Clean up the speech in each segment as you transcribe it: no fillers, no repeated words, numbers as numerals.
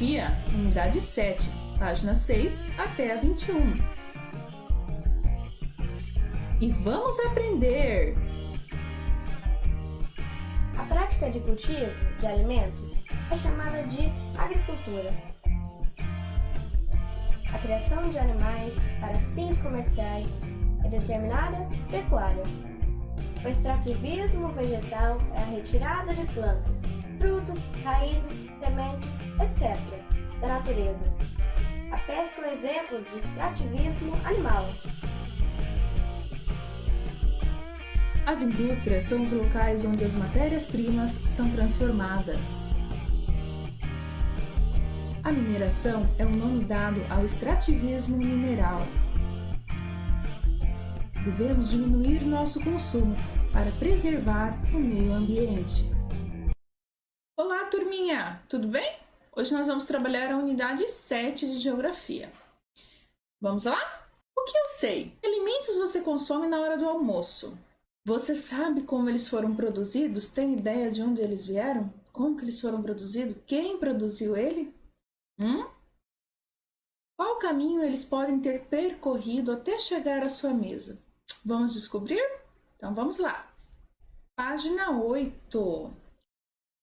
Geografia, unidade 7, página 6 até a 21. E vamos aprender! A prática de cultivo de alimentos é chamada de agricultura. A criação de animais para fins comerciais é determinada pecuária. O extrativismo vegetal é a retirada de plantas, frutos, raízes, sementes, etc., da natureza. A pesca é um exemplo de extrativismo animal. As indústrias são os locais onde as matérias-primas são transformadas. A mineração é o nome dado ao extrativismo mineral. Devemos diminuir nosso consumo para preservar o meio ambiente. Olá, turminha! Tudo bem? Hoje nós vamos trabalhar a unidade 7 de Geografia. Vamos lá? O que eu sei? Que alimentos você consome na hora do almoço? Você sabe como eles foram produzidos? Tem ideia de onde eles vieram? Como que eles foram produzidos? Quem produziu ele? Qual caminho eles podem ter percorrido até chegar à sua mesa? Vamos descobrir? Então vamos lá. Página 8.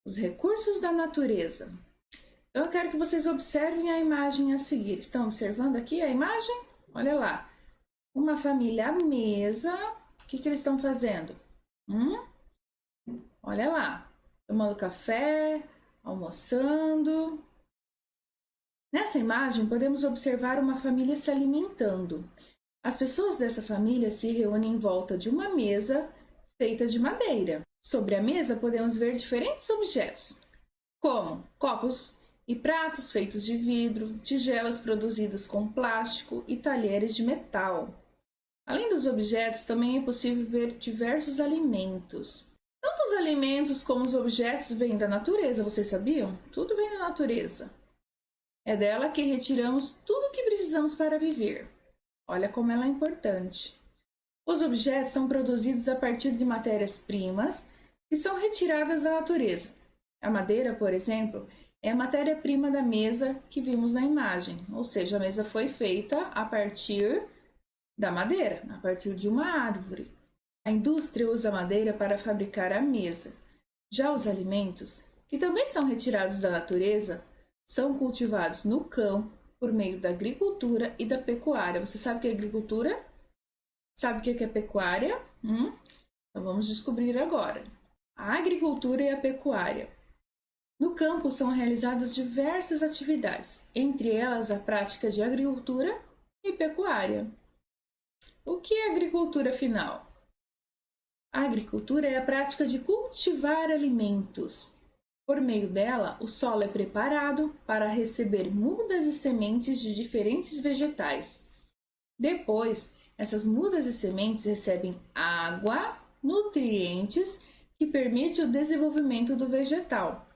Os recursos da natureza. Então eu quero que vocês observem a imagem a seguir. Estão observando aqui a imagem? Olha lá. Uma família à mesa. O que eles estão fazendo? Olha lá. Tomando café, almoçando. Nessa imagem, podemos observar uma família se alimentando. As pessoas dessa família se reúnem em volta de uma mesa feita de madeira. Sobre a mesa, podemos ver diferentes objetos, como copos e pratos feitos de vidro, tigelas produzidas com plástico e talheres de metal. Além dos objetos, também é possível ver diversos alimentos. Tanto os alimentos como os objetos vêm da natureza, vocês sabiam? Tudo vem da natureza. É dela que retiramos tudo o que precisamos para viver. Olha como ela é importante. Os objetos são produzidos a partir de matérias-primas que são retiradas da natureza. A madeira, por exemplo, é a matéria-prima da mesa que vimos na imagem, ou seja, a mesa foi feita a partir da madeira, a partir de uma árvore. A indústria usa a madeira para fabricar a mesa. Já os alimentos, que também são retirados da natureza, são cultivados no campo por meio da agricultura e da pecuária. Você sabe o que é agricultura? Sabe o que é pecuária? Então vamos descobrir agora. A agricultura e a pecuária. No campo são realizadas diversas atividades, entre elas a prática de agricultura e pecuária. O que é agricultura afinal? A agricultura é a prática de cultivar alimentos. Por meio dela, o solo é preparado para receber mudas e sementes de diferentes vegetais. Depois, essas mudas e sementes recebem água, nutrientes que permitem o desenvolvimento do vegetal.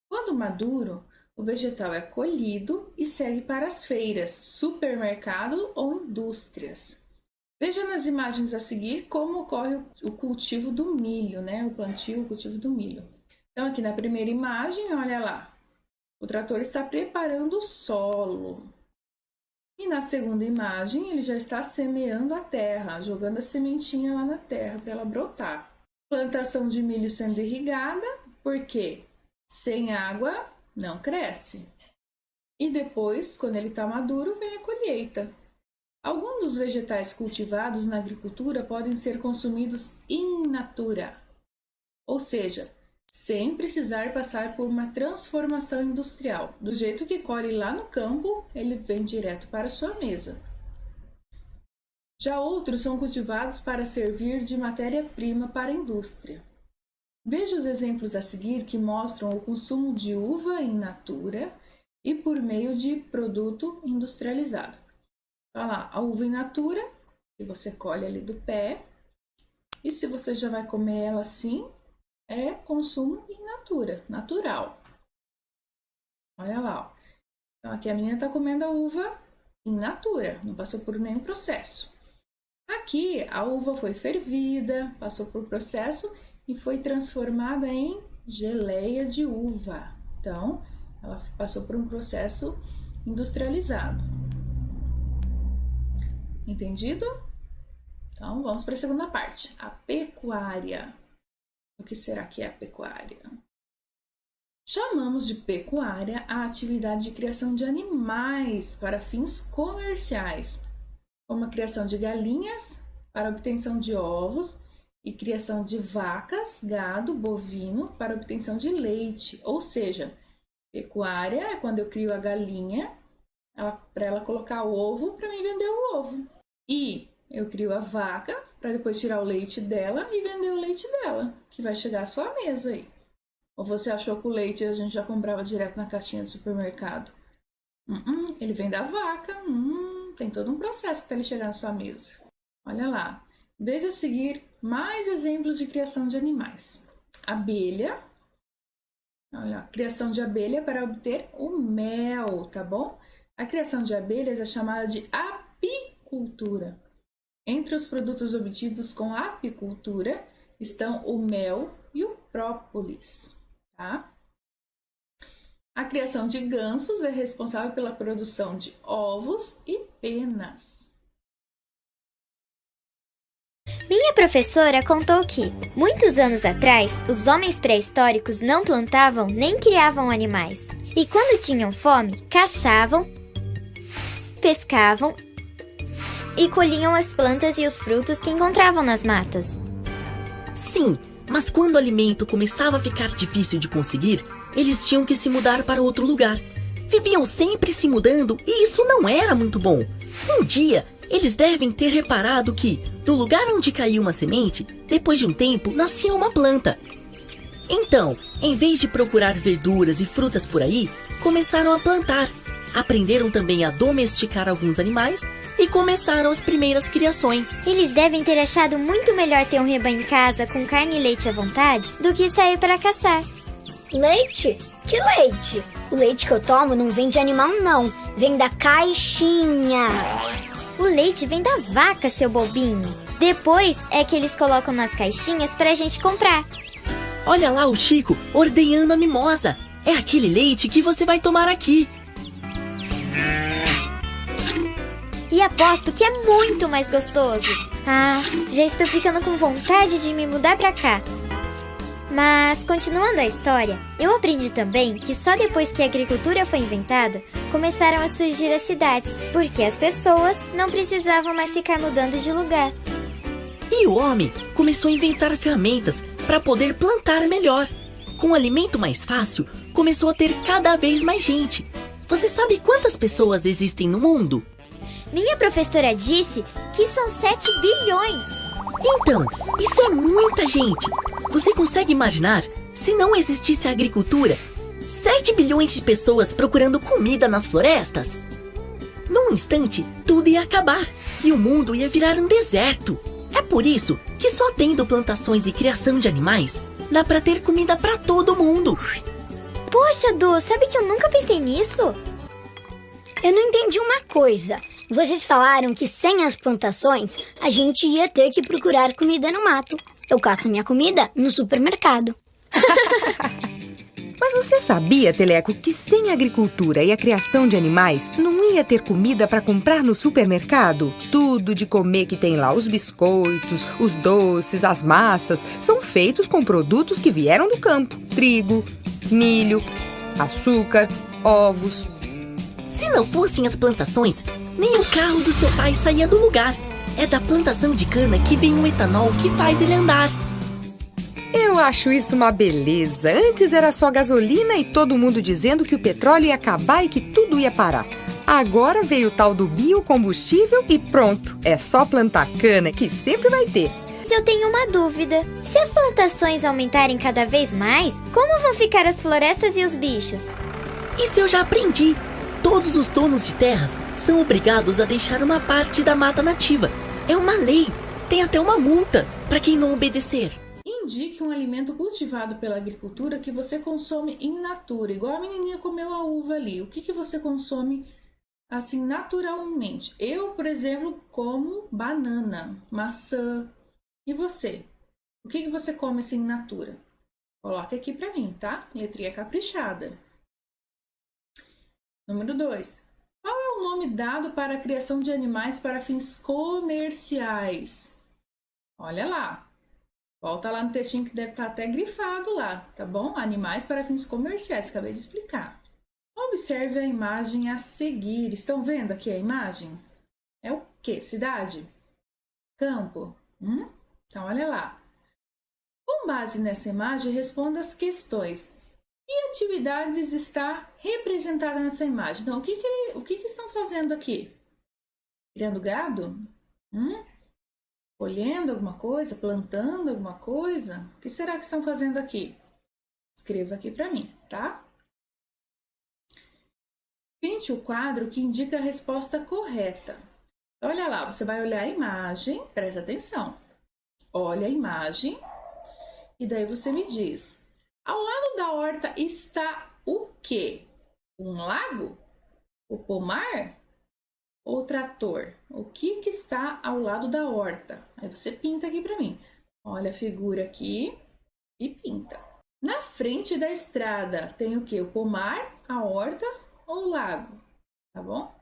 Quando maduro, o vegetal é colhido e segue para as feiras, supermercado ou indústrias. Veja nas imagens a seguir como ocorre o cultivo do milho, o plantio, o cultivo do milho. Então, aqui na primeira imagem, olha lá, o trator está preparando o solo. E na segunda imagem, ele já está semeando a terra, jogando a sementinha lá na terra para ela brotar. Plantação de milho sendo irrigada, porque sem água não cresce. E depois, quando ele está maduro, vem a colheita. Alguns dos vegetais cultivados na agricultura podem ser consumidos in natura, ou seja, sem precisar passar por uma transformação industrial. Do jeito que colhe lá no campo, ele vem direto para a sua mesa. Já outros são cultivados para servir de matéria-prima para a indústria. Veja os exemplos a seguir que mostram o consumo de uva in natura e por meio de produto industrializado. Olha lá, a uva in natura, que você colhe ali do pé, e se você já vai comer ela assim, é consumo in natura, natural. Olha lá, ó. Então aqui a menina está comendo a uva in natura, não passou por nenhum processo. Aqui a uva foi fervida, passou por processo e foi transformada em geleia de uva. Então, Ela passou por um processo industrializado. Entendido? Então, vamos para a segunda parte. A pecuária. O que será que é a pecuária? Chamamos de pecuária a atividade de criação de animais para fins comerciais, como a criação de galinhas para obtenção de ovos e criação de vacas, gado, bovino para obtenção de leite. Ou seja, pecuária é quando eu crio a galinha para ela colocar o ovo para mim vender o ovo. E eu crio a vaca para depois tirar o leite dela e vender o leite dela, que vai chegar à sua mesa aí. Ou você achou que o leite a gente já comprava direto na caixinha do supermercado? Ele vem da vaca. Tem todo um processo até ele chegar na sua mesa. Olha lá. Veja a seguir mais exemplos de criação de animais. Abelha. Olha, criação de abelha para obter o mel, tá bom? A criação de abelhas é chamada de apicultura. Entre os produtos obtidos com apicultura estão o mel e o própolis, tá? A criação de gansos é responsável pela produção de ovos e penas. Minha professora contou que, muitos anos atrás, os homens pré-históricos não plantavam nem criavam animais. E quando tinham fome, caçavam, pescavam e colhiam as plantas e os frutos que encontravam nas matas. Sim, mas quando o alimento começava a ficar difícil de conseguir, eles tinham que se mudar para outro lugar. Viviam sempre se mudando e isso não era muito bom. Um dia, eles devem ter reparado que, no lugar onde caiu uma semente, depois de um tempo, nascia uma planta. Então, em vez de procurar verduras e frutas por aí, começaram a plantar. Aprenderam também a domesticar alguns animais e começaram as primeiras criações. Eles devem ter achado muito melhor ter um rebanho em casa com carne e leite à vontade do que sair para caçar. Leite? Que leite? O leite que eu tomo não vem de animal, não. Vem da caixinha. O leite vem da vaca, seu bobinho. Depois é que eles colocam nas caixinhas pra gente comprar. Olha lá o Chico ordenhando a mimosa. É aquele leite que você vai tomar aqui. E aposto que é muito mais gostoso. Ah, já estou ficando com vontade de me mudar pra cá. Mas, continuando a história, eu aprendi também que só depois que a agricultura foi inventada, começaram a surgir as cidades, porque as pessoas não precisavam mais ficar mudando de lugar. E o homem começou a inventar ferramentas para poder plantar melhor. Com o alimento mais fácil, começou a ter cada vez mais gente. Você sabe quantas pessoas existem no mundo? Minha professora disse que são 7 bilhões. Então, isso é muita gente. Você consegue imaginar, se não existisse a agricultura, 7 bilhões de pessoas procurando comida nas florestas? Num instante, tudo ia acabar e o mundo ia virar um deserto. É por isso que só tendo plantações e criação de animais, dá pra ter comida pra todo mundo. Poxa, Du, sabe que eu nunca pensei nisso? Eu não entendi uma coisa. Vocês falaram que sem as plantações, a gente ia ter que procurar comida no mato. Eu caço minha comida no supermercado. Mas você sabia, Teleco, que sem a agricultura e a criação de animais, não ia ter comida para comprar no supermercado? Tudo de comer que tem lá, os biscoitos, os doces, as massas, são feitos com produtos que vieram do campo. Trigo, milho, açúcar, ovos. Se não fossem as plantações, nem o carro do seu pai saía do lugar. É da plantação de cana que vem o etanol que faz ele andar. Eu acho isso uma beleza. Antes era só gasolina e todo mundo dizendo que o petróleo ia acabar e que tudo ia parar. Agora veio o tal do biocombustível e pronto. É só plantar cana que sempre vai ter. Mas eu tenho uma dúvida. Se as plantações aumentarem cada vez mais, como vão ficar as florestas e os bichos? Isso eu já aprendi. Todos os donos de terras são obrigados a deixar uma parte da mata nativa. É uma lei. Tem até uma multa para quem não obedecer. Indique um alimento cultivado pela agricultura que você consome in natura, igual a menininha comeu a uva ali. O que você consome assim naturalmente? Eu, por exemplo, como banana, maçã. E você? O que você come assim in natura? Coloque aqui para mim, tá? Letrinha caprichada. Número 2. Qual é o nome dado para a criação de animais para fins comerciais? Olha lá. Volta lá no textinho que deve estar até grifado lá, tá bom? Animais para fins comerciais, acabei de explicar. Observe a imagem a seguir. Estão vendo aqui a imagem? É o quê? Cidade? Campo? Então, olha lá. Com base nessa imagem, responda as questões. Que atividades está representada nessa imagem? Então, o que estão fazendo aqui? Criando gado? Colhendo alguma coisa? Plantando alguma coisa? O que será que estão fazendo aqui? Escreva aqui para mim, tá? Pinte o quadro que indica a resposta correta. Olha lá, você vai olhar a imagem, presta atenção. Olha a imagem e daí você me diz. Ao lado da horta está o quê? Um lago? O pomar? Ou o trator? O que está ao lado da horta? Aí você pinta aqui para mim. Olha a figura aqui e pinta. Na frente da estrada tem o quê? O pomar, a horta ou o lago? Tá bom?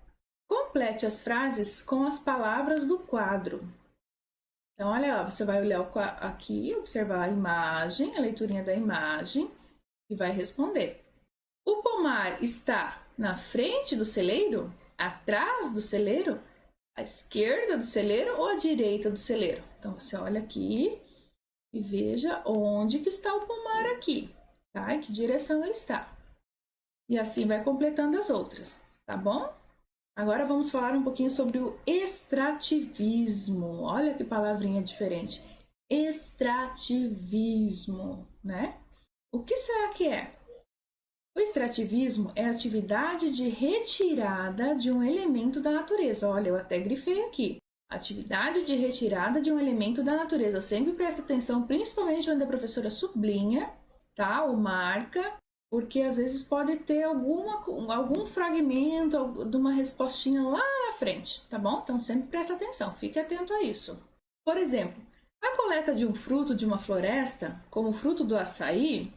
Complete as frases com as palavras do quadro. Então, olha lá, você vai olhar aqui, observar a imagem, a leiturinha da imagem e vai responder. O pomar está na frente do celeiro? Atrás do celeiro? À esquerda do celeiro ou à direita do celeiro? Então, você olha aqui e veja onde que está o pomar aqui, tá? Em que direção ele está. E assim vai completando as outras, tá bom? Agora vamos falar um pouquinho sobre o extrativismo. Olha que palavrinha diferente. Extrativismo, né? O que será que é? O extrativismo é a atividade de retirada de um elemento da natureza. Olha, eu até grifei aqui. Atividade de retirada de um elemento da natureza. Sempre presta atenção, principalmente quando a professora sublinha, tá? Ou marca. Porque às vezes pode ter algum fragmento de uma respostinha lá na frente, tá bom? Então sempre presta atenção, fique atento a isso. Por exemplo, a coleta de um fruto de uma floresta, como o fruto do açaí,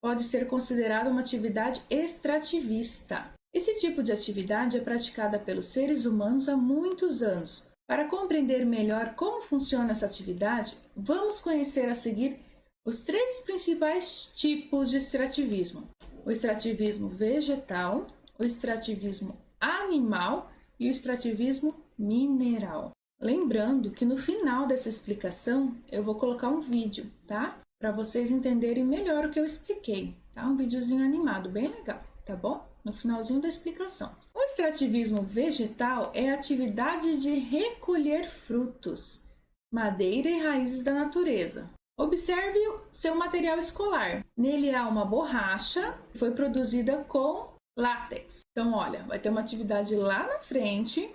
pode ser considerada uma atividade extrativista. Esse tipo de atividade é praticada pelos seres humanos há muitos anos. Para compreender melhor como funciona essa atividade, vamos conhecer a seguir os 3 principais tipos de extrativismo: o extrativismo vegetal, o extrativismo animal e o extrativismo mineral. Lembrando que no final dessa explicação eu vou colocar um vídeo, tá? Para vocês entenderem melhor o que eu expliquei, tá? Um videozinho animado, bem legal, tá bom? No finalzinho da explicação. O extrativismo vegetal é a atividade de recolher frutos, madeira e raízes da natureza. Observe seu material escolar. Nele há uma borracha que foi produzida com látex. Então, olha, vai ter uma atividade lá na frente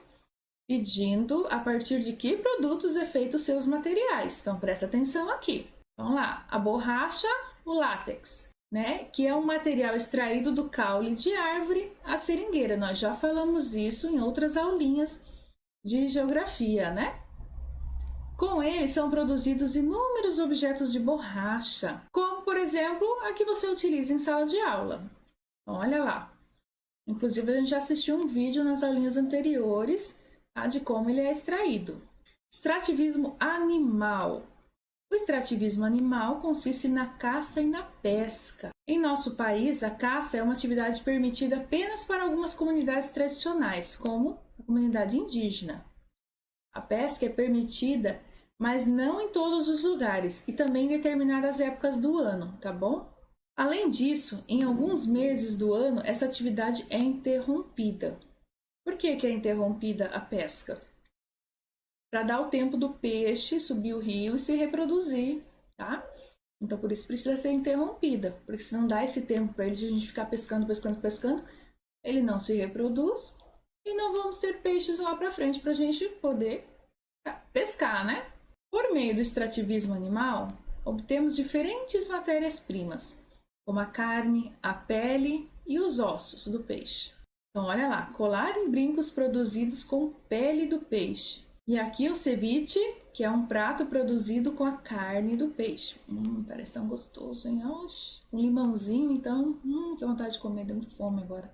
pedindo a partir de que produtos é feito os seus materiais. Então, presta atenção aqui. Então, lá, a borracha, o látex, né? Que é um material extraído do caule de árvore, a seringueira. Nós já falamos isso em outras aulinhas de geografia, né? Com ele são produzidos inúmeros objetos de borracha, como, por exemplo, a que você utiliza em sala de aula. Então, olha lá. Inclusive, a gente já assistiu um vídeo nas aulinhas anteriores, tá, de como ele é extraído. Extrativismo animal. O extrativismo animal consiste na caça e na pesca. Em nosso país, a caça é uma atividade permitida apenas para algumas comunidades tradicionais, como a comunidade indígena. A pesca é permitida, mas não em todos os lugares e também em determinadas épocas do ano, tá bom? Além disso, em alguns meses do ano, essa atividade é interrompida. Por que é interrompida a pesca? Para dar o tempo do peixe subir o rio e se reproduzir, tá? Então, por isso precisa ser interrompida, porque se não dá esse tempo para ele, a gente ficar pescando, ele não se reproduz e não vamos ter peixes lá para frente para a gente poder pescar, né? Por meio do extrativismo animal, obtemos diferentes matérias-primas, como a carne, a pele e os ossos do peixe. Então, olha lá, colar e brincos produzidos com pele do peixe. E aqui o ceviche, que é um prato produzido com a carne do peixe. Parece tão gostoso, hein? Oxe, um limãozinho, então, que vontade de comer, deu fome agora.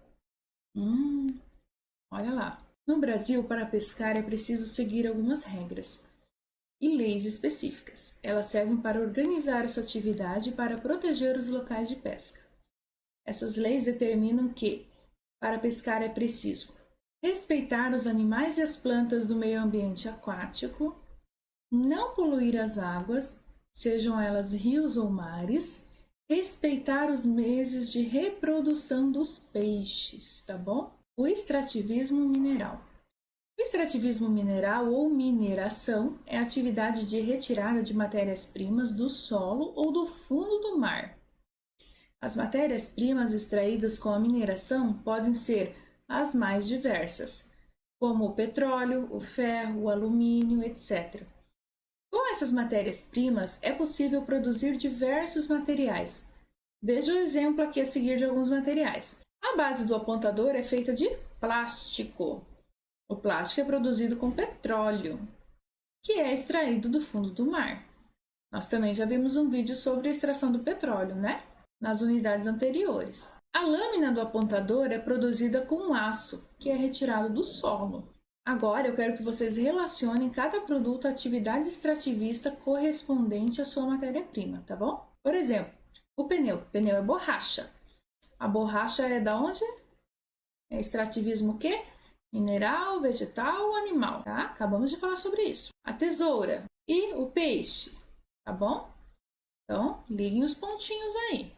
Olha lá. No Brasil, para pescar é preciso seguir algumas regras e leis específicas. Elas servem para organizar essa atividade e para proteger os locais de pesca. Essas leis determinam que, para pescar, é preciso respeitar os animais e as plantas do meio ambiente aquático, não poluir as águas, sejam elas rios ou mares, respeitar os meses de reprodução dos peixes, tá bom? O extrativismo mineral. O extrativismo mineral ou mineração é a atividade de retirada de matérias-primas do solo ou do fundo do mar. As matérias-primas extraídas com a mineração podem ser as mais diversas, como o petróleo, o ferro, o alumínio, etc. Com essas matérias-primas é possível produzir diversos materiais. Veja o exemplo aqui a seguir de alguns materiais. A base do apontador é feita de plástico. O plástico é produzido com petróleo, que é extraído do fundo do mar. Nós também já vimos um vídeo sobre a extração do petróleo, né? Nas unidades anteriores. A lâmina do apontador é produzida com aço, que é retirado do solo. Agora eu quero que vocês relacionem cada produto à atividade extrativista correspondente à sua matéria-prima, tá bom? Por exemplo, o pneu. O pneu é borracha. A borracha é da onde? É extrativismo o quê? Mineral, vegetal ou animal, tá? Acabamos de falar sobre isso. A tesoura e o peixe, tá bom? Então, liguem os pontinhos aí.